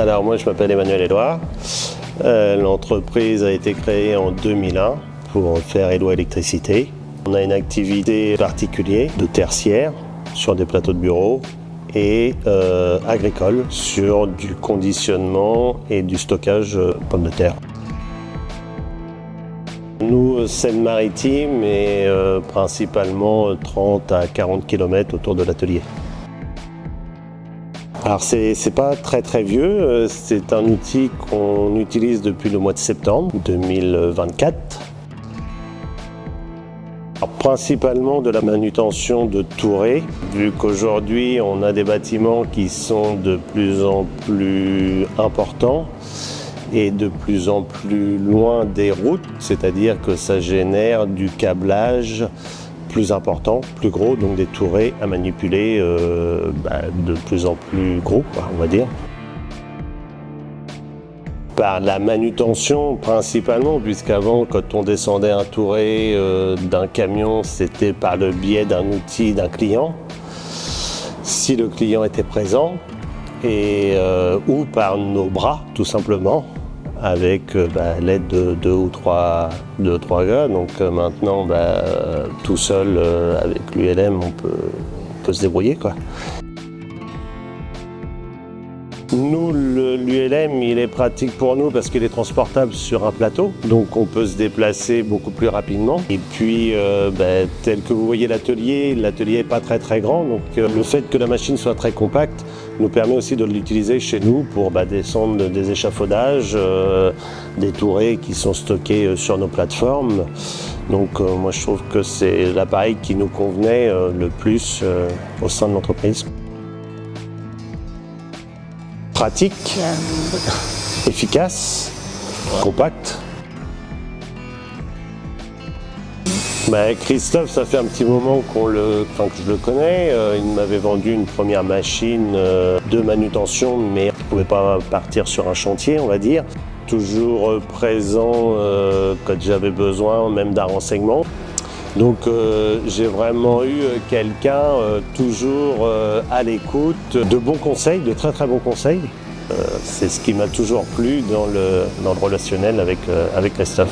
Alors moi je m'appelle Emmanuel Édouard. L'entreprise a été créée en 2001 pour faire Édouard Électricité. On a une activité particulière de tertiaire sur des plateaux de bureaux et agricole sur du conditionnement et du stockage pommes de terre. Nous, Seine-Maritime et principalement 30 à 40 km autour de l'atelier. Alors c'est pas très vieux, c'est un outil qu'on utilise depuis le mois de septembre 2024. Alors, principalement de la manutention de tourées, vu qu'aujourd'hui on a des bâtiments qui sont de plus en plus importants et de plus en plus loin des routes, c'est-à-dire que ça génère du câblage plus important, plus gros, donc des tourées à manipuler de plus en plus gros, on va dire. Par la manutention principalement, puisqu'avant, quand on descendait un touré d'un camion, c'était par le biais d'un outil d'un client, si le client était présent, ou par nos bras, tout simplement, avec l'aide de deux ou trois gars. Donc maintenant, tout seul, avec l'ULM, on peut se débrouiller, quoi. Nous, l'ULM, il est pratique pour nous parce qu'il est transportable sur un plateau, donc on peut se déplacer beaucoup plus rapidement. Et puis, tel que vous voyez l'atelier n'est pas très grand, donc le fait que la machine soit très compacte nous permet aussi de l'utiliser chez nous pour descendre des échafaudages, des tourées qui sont stockés sur nos plateformes. Donc moi je trouve que c'est l'appareil qui nous convenait le plus au sein de l'entreprise. Pratique, efficace, compact. Christophe, ça fait un petit moment que je le connais. Il m'avait vendu une première machine de manutention, mais il ne pouvait pas partir sur un chantier, on va dire. Toujours présent quand j'avais besoin, même d'un renseignement. Donc j'ai vraiment eu quelqu'un toujours à l'écoute, de bons conseils, de très bons conseils. C'est ce qui m'a toujours plu dans le relationnel avec Christophe.